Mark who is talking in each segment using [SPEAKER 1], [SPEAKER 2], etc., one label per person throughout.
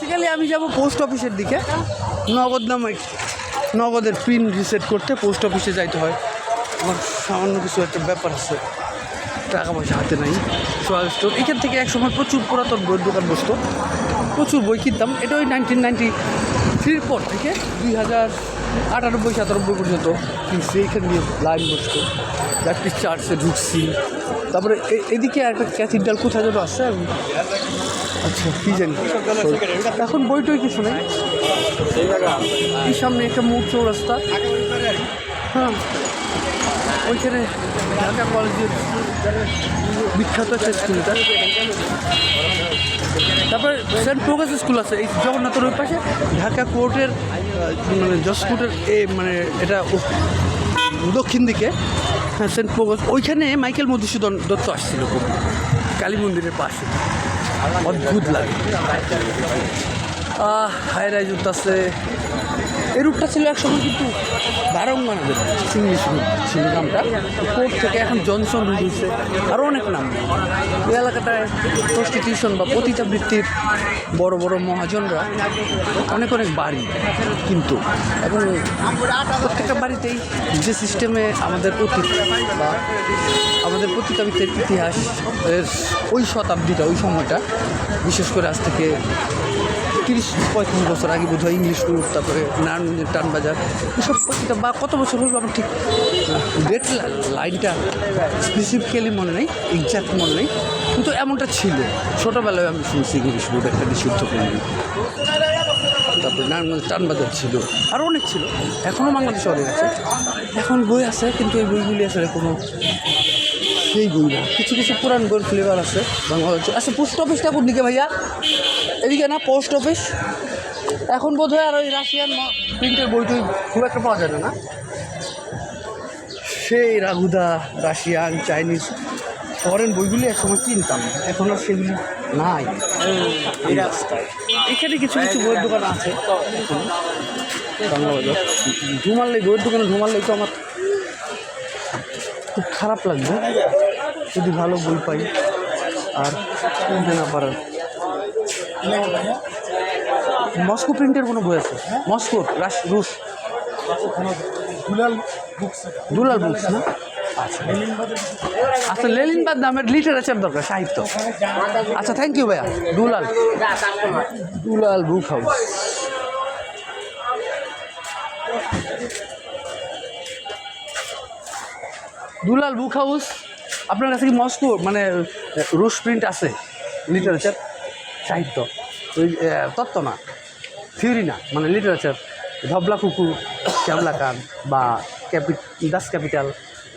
[SPEAKER 1] Basically আমি যাব post অফিসের দিকে। নগদ নামে নগদের পিন রিসেট করতে পোস্ট অফিসে যাইতে হয়। আমার সামান্য কিছু একটা ব্যাপার আছে, টাকা পয়সা হাতে নাই। সোয়াল স্টোর এখান থেকে এক সময় প্রচুর পুরাতন বইয়ের দোকান বসতো, প্রচুর বই কিনতাম। এটা ওই 1993 পর থেকে 2098-97 পর্যন্ত কিনছি। এইখান দিয়ে লাইন বসতো, একটি চার্চে ঢুকছি। তারপরে এদিকে একটা ক্যাথিড্রাল কোথায় যেন আছে, আমি আচ্ছা কী জানি, এখন বইটই কিছু নেই। এই সামনে একটা মোট চৌরাস্তা, হ্যাঁ ওইখানে ঢাকা কলেজের বিখ্যাত একটা স্কুলটা। তারপরে সেন্ট প্রোগ্রেস স্কুল আছে এই জগন্নাথের ওই পাশে। ঢাকা কোর্টের মানে জজ কোর্টের মানে এটা দক্ষিণ দিকে, হ্যাঁ সেন্ট প্রোগ্রেস। ওইখানে মাইকেল মধুসূদন দত্ত আসছিল খুব, কালী মন্দিরের পাশে। অদ্ভুত লাগে। হাই রাইজ আছে। এই রুটটা ছিল একসময় কিন্তু বারংমানদের ইংলিশ রুট ছিল নামটা। কোর্ট থেকে এখন জনসন রুট হয়েছে, আরও অনেক নাম। এই এলাকাটায় প্রস্টিটিউশন বা পতিতাবৃত্তির বড় বড় মহাজনরা অনেক অনেক বাড়ি কিন্তু, এবং প্রত্যেকটা বাড়িতেই যে সিস্টেমে আমাদের অতীত বা আমাদের পতিতাবৃত্তির ইতিহাস এর ওই শতাব্দীটা, ওই সময়টা, বিশেষ করে আজ থেকে 30-35 বছর আগে বোধহয় ইংলিশ রুট, তারপরে নারায়ণগঞ্জের টানবাজার, এসব প্রতিটা বা কত বছর হলো আমার ঠিক ডেট লাইনটা স্পেসিফিক্যালি মনে নেই, এক্স্যাক্ট মনে নেই, কিন্তু এমনটা ছিল। ছোটোবেলায় আমি শুনছি ইংলিশ রুট একটা নিষিদ্ধ করলি। তারপরে নারায়ণগঞ্জের টানবাজার ছিল, আরও অনেক ছিল। এখনও বাংলাদেশে অনেক আছে, এখন বই আছে, কিন্তু এই বইগুলি আসলে কোনো সেই বই না। কিছু কিছু পুরান বইয়ের ফ্লেভার আছে বাংলাদেশে। আচ্ছা পোস্ট অফিসটা কোন দিকে ভাইয়া? এদিকে না পোস্ট অফিস? এখন বোধ হয় আর ওই রাশিয়ান প্রিন্টের বইটই খুব একটা পাওয়া যায় না। সেই রাঘুদা রাশিয়ান চাইনিজ ফরেন বইগুলি একসময় কিনতাম, এখন আর সেগুলি নাই এই রাস্তায়। এখানে কিছু কিছু বইয়ের দোকান আছে বাংলাবাজার। ঢুমারলেই বইয়ের দোকানে ঢুমারলেই তো আমার খুব খারাপ লাগবে যদি ভালো বই পাই আর কিনতে না পারার। মস্কো প্রিন্টের কোনো বই আছে? মস্কোর রুশ দুলাল বুকস না? আচ্ছা আচ্ছা, লেনিনবাদ নামের লিটারেচার দরকার, সাহিত্য। আচ্ছা থ্যাংক ইউ ভাইয়া। দুলাল বুক হাউস। দুলাল বুক হাউস। আপনার কাছে কি মস্কো মানে রুশ প্রিন্ট আছে? লিটারেচার, সাহিত্য, ওই তত্ত্ব না, থিওরি না, মানে লিটারেচার। ধবলা কুকুর, ক্যাবলা কান বা দাস ক্যাপিটাল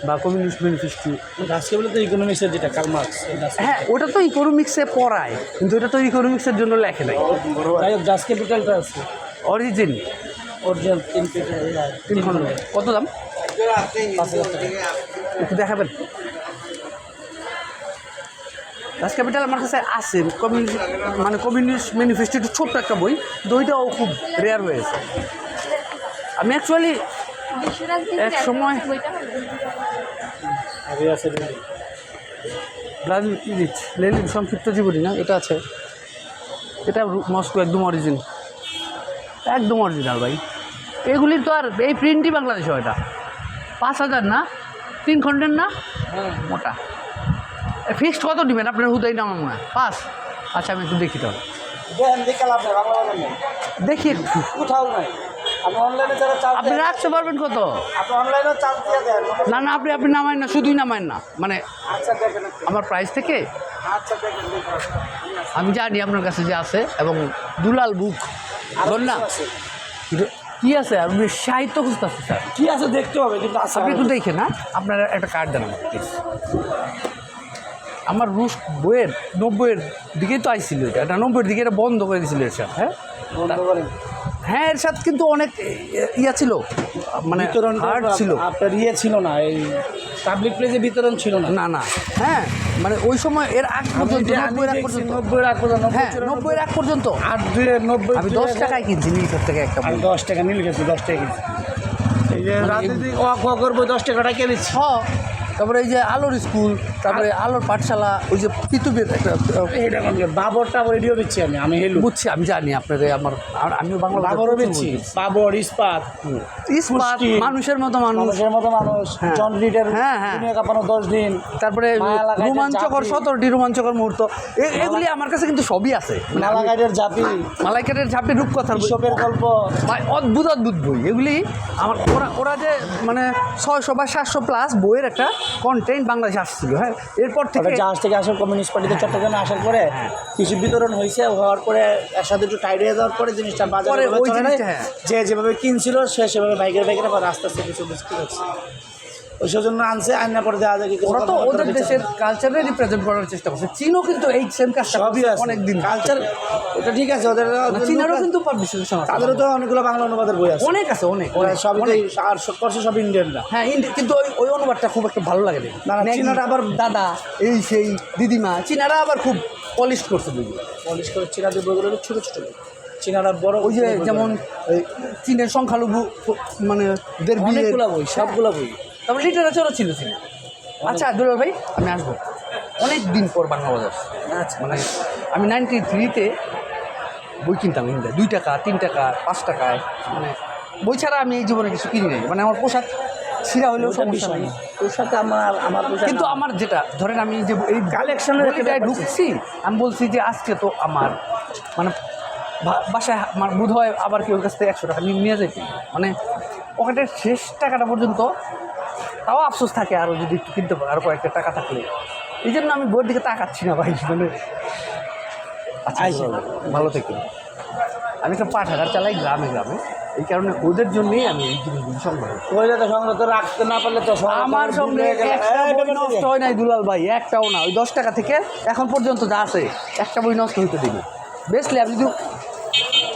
[SPEAKER 1] বা কমিউনিস্ট ম্যানিফেস্টো।
[SPEAKER 2] দাস ক্যাপিটাল তো ইকোনমিক্সের, যেটা কার্ল মার্কস।
[SPEAKER 1] হ্যাঁ ওটা তো ইকোনমিক্সে পড়ায়, কিন্তু এটা তো ইকোনমিক্সের জন্য লেখে নাই।
[SPEAKER 2] তাই দাস ক্যাপিটালটা আছে
[SPEAKER 1] অরিজিন 3 খন্ড। কত দাম?
[SPEAKER 2] 5,000 টাকা।
[SPEAKER 1] একটু দেখাবেন? দাস ক্যাপিটাল আমার কাছে আছে, মানে কমিউনিস্ট ম্যানিফেস্টো ছোট্ট একটা বই, বইটাও খুব রেয়ার হয়েছে। আমি অ্যাকচুয়ালি এক সময় লেনিন সংক্ষিপ্ত জীবনী না, এটা আছে। এটা মস্কো একদম অরিজিন, একদম অরিজিনাল ভাই। এগুলির তো আর এই প্রিন্টই বাংলাদেশে হয় না। 5,000 না, 3 খন্ডের না, মোটা। ফিক্সড কত নেবেন আপনার? হুদাই নাম মনে হয় 5। আচ্ছা আমি একটু দেখি তাহলে, দেখি একটু।
[SPEAKER 2] কোথাও নাই,
[SPEAKER 1] আপনি রাখতে পারবেন কত? না না, আপনি নামায় না, শুধুই নামায় না, মানে আমার প্রাইস থেকে আমি জানি আপনার কাছে যে আছে। এবং দুলাল বুক না কি আছে? আপনি সাহিত্য খুঁজতেছে স্যার,
[SPEAKER 2] কি আছে দেখতে হবে, কিন্তু
[SPEAKER 1] আপনি একটু দেখে না, আপনার একটা কার্ড দেন প্লিজ। আমার রুশ বইয়ের 90-এর দিকেই তো আইছিল, এটা 90-এর দিকে এটা বন্ধ করে দিয়েছিল এর সাথে। হ্যাঁ এর সাথে কিন্তু অনেক ইয়া ছিল, মানে হার্ড ছিল।
[SPEAKER 2] আপনার ইয়ে ছিল না, এই পাবলিক প্লেসে বিতরণ ছিল না।
[SPEAKER 1] না না, হ্যাঁ মানে ওই সময় এর আগ পর্যন্ত, 90-এর আগ পর্যন্ত,
[SPEAKER 2] 90-এর আগ পর্যন্ত,
[SPEAKER 1] হ্যাঁ 90-এর আগ পর্যন্ত
[SPEAKER 2] 8-2-90
[SPEAKER 1] আমি 10 টাকায় কিনছি নীলক্ষেত থেকে একটা।
[SPEAKER 2] আমি 10 টাকা নীল গেছি, 10 টাকা কিনছি। এই যে রাজনীতি করবো 10 টাকাটা কে দিচ্ছি।
[SPEAKER 1] তারপরে এই যে আলোর স্কুল, তারপরে আলোর পাঠশালা, ওই যে পিতুবের একটা
[SPEAKER 2] এটা বাবর টাবর এটিও বেচছি আমি হেলু
[SPEAKER 1] বুঝছি, আমি জানি আপনার আমিও বাংলা
[SPEAKER 2] বাবরও বেচছি, বাবর ইস্পাত
[SPEAKER 1] ইস্পাত, মানুষের মতো
[SPEAKER 2] মানুষের মতো মানুষ,
[SPEAKER 1] হ্যাঁ।
[SPEAKER 2] জন লিটার,
[SPEAKER 1] হ্যাঁ, হ্যাঁ।
[SPEAKER 2] দুনিয়া কাঁপানো 10 দিন,
[SPEAKER 1] তারপরে
[SPEAKER 2] মালাকাইটের
[SPEAKER 1] রোমাঞ্চকর
[SPEAKER 2] জাপি।
[SPEAKER 1] 17টি রোমাঞ্চকর মুহূর্ত, এগুলি আমার কাছে কিন্তু সবই আছে।
[SPEAKER 2] মালাকাইটের জাপি,
[SPEAKER 1] মালাইকাটের ঝাপটি রূপকথার বই,
[SPEAKER 2] ইসবের গল্প,
[SPEAKER 1] ভাই অদ্ভুত অদ্ভুত বই এগুলি। আমার ওরা যে মানে 600 বা 700 প্লাস বইয়ের একটা কন্টেন্ট বাংলাদেশে আসছিল। হ্যাঁ, এরপর থেকে
[SPEAKER 2] জাহাজ থেকে আসার কমিউনিস্ট পার্টিতে চট্টগ্রামে আসার পরে কিছু বিতরণ হয়েছে, হওয়ার পরে একসাথে একটু টাইট হয়ে যাওয়ার পরে জিনিসটা
[SPEAKER 1] পরে
[SPEAKER 2] বাজারে
[SPEAKER 1] ওই জিনিসটা, হ্যাঁ।
[SPEAKER 2] যে যেভাবে কিনছিল সে সেভাবে বাইকের আবার আস্তে আস্তে কিছু বিস্কুট হচ্ছে, ওই সেজন্য আনছে, আনার পরে দেওয়া যায় কি
[SPEAKER 1] ওরা তো ওদের দেশের কালচারে রিপ্রেজেন্ট করার চেষ্টা করছে। চীনও কিন্তু এই সেম কাজটা
[SPEAKER 2] সবই আছে
[SPEAKER 1] অনেক দিন।
[SPEAKER 2] কালচার, ওটা ঠিক আছে, ওদের
[SPEAKER 1] চীনেরও কিন্তু পাবলিশন আছে,
[SPEAKER 2] তাদেরও তো অনেকগুলো বাংলা অনুবাদের বই আছে,
[SPEAKER 1] অনেক আছে, অনেক
[SPEAKER 2] ওরা সবই তো আর করছে সব ইন্ডিয়ানরা।
[SPEAKER 1] হ্যাঁ, কিন্তু ওই অনুবাদটা খুব একটা ভালো লাগে না।
[SPEAKER 2] না, চীনারা আবার
[SPEAKER 1] দাদা এই সেই দিদিমা, চীনারা আবার খুব পলিশ করছে বইগুলো।
[SPEAKER 2] পলিশ করে চীনাদের বইগুলো ছোটো ছোটো বই, চীনারা বড়
[SPEAKER 1] ওই যে যেমন চীনের সংখ্যালঘু মানে
[SPEAKER 2] অনেকগুলো বই, সবগুলো বই।
[SPEAKER 1] তারপর লিটারেচারও ছিল চীনে। আচ্ছা দুলাল ভাই, আমি আসবো অনেক দিন পর বাংলা বাজার। আচ্ছা, মানে আমি 93-তে বই কিনতাম হিন্দি 2 টাকা 3 টাকা 5 টাকায়, মানে বই ছাড়া আমি এই জীবনে কিছু কিনি নাই। মানে আমার পোশাক ছিঁড়া হলেও সমস্যা নেই,
[SPEAKER 2] ওর সাথে আমার
[SPEAKER 1] কিন্তু আমার যেটা ধরেন আমি যে এই
[SPEAKER 2] কালেকশনের
[SPEAKER 1] গলিটায় ঢুকছি, আমি বলছি যে আজকে তো আমার মানে বাসায় আমার বোধ হয় আবার কি ওর কাছ থেকে 100 টাকা নিয়ে যাইতে, মানে পকেটের শেষ টাকাটা পর্যন্ত তাও আফসোস থাকে আরও যদি একটু কিনতে পারে, আরও কয়েকটা টাকা থাকলে। এই জন্য আমি বইয়ের দিকে তাকাচ্ছি না ভাই, মানে আচ্ছা ভালো থেকে। আমি একটা পাঠাগার চালাই গ্রামে গ্রামে, এই কারণে ওদের জন্যই আমি এই জিনিসগুলি সংগ্রহ করি।
[SPEAKER 2] ওইটা তো সংগ্রহ তো রাখতে না পারলে তো
[SPEAKER 1] আমার সঙ্গে একটা বই নষ্ট হয় নাই দুলাল ভাই, একটাও না। ওই 10 টাকা থেকে এখন পর্যন্ত যা আছে একটা বই নষ্ট হইতে দিবি বেসলি। আমি যদি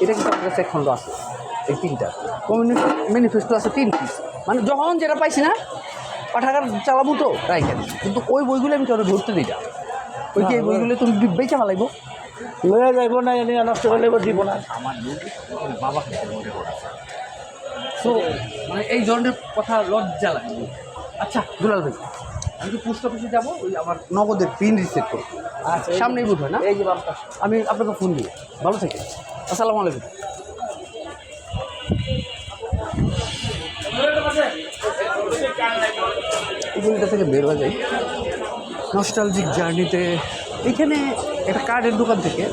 [SPEAKER 1] এটা কিন্তু আমার কাছে এখন আছে এই 3টা কমিউনিটি ম্যানিফেস্টো আছে 3 পিস, মানে যখন যেটা পাইছি না পাঠাগার চালাবো তো তাই কেন, কিন্তু ওই বইগুলো আমি কেউ ধরতে দিই না। ওই যে এই বইগুলো তুমি বেচা ফেলাইবো,
[SPEAKER 2] লয়ে যাইব না, এনে নষ্ট করলে দিব না।
[SPEAKER 1] আমার বাবা তো মানে এই ধরনের কথা লজ্জা লাগে। আচ্ছা দুলাল ভাই, আমি তো পোস্ট অফিসে যাবো, ওই আমার নগদের পিন রিসেট করবো।
[SPEAKER 2] আচ্ছা,
[SPEAKER 1] সামনেই বোধ হয় না?
[SPEAKER 2] এই যে বাপটা,
[SPEAKER 1] আমি আপনাকে ফোন দিই। ভালো থেকে, আসসালামু আলাইকুম। এগুলিটা থেকে বের হয়ে যাই নস্টালজিক জার্নিতে। এখানে একটা কার্ডের দোকান থেকে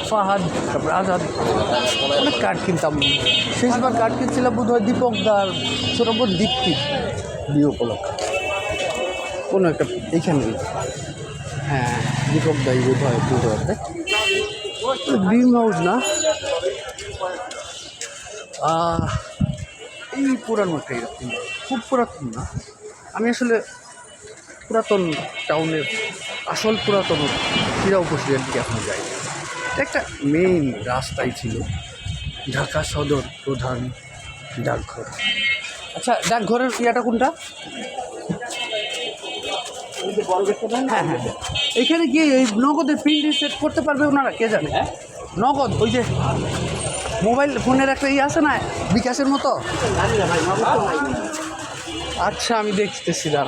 [SPEAKER 1] ফাহাদ, তারপর আজাদ অনেক কার্ড কিনতাম। শেষবার কার্ড কিনছিলাম বোধ হয় দীপকদার ছোটো বোন দীপ্তি বিয়ে উপলক্ষে কোনো একটা, এইখানে হ্যাঁ দীপকদাই বোধ হয় ড্রিম হাউস না, এই পুরানোটা এরকম খুব পুরাতন না। আমি আসলে পুরাতন টাউনের আসল পুরাতন ক্রীড়া উপশিরের দিকে এখন যাই। একটা মেইন রাস্তাই ছিল ঢাকা সদর প্রধান ডাকঘর। আচ্ছা ডাকঘরের ইয়াটা কোনটা? হ্যাঁ হ্যাঁ, এইখানে গিয়ে এই নগদের পিন রিসেট করতে পারবে ওনারা, কে জানে? নগদ ওই যে মোবাইল ফোনের একটা ইয়ে আছে না বিকাশের মতো। আচ্ছা আমি দেখতেছিলাম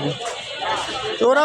[SPEAKER 1] তো ওরা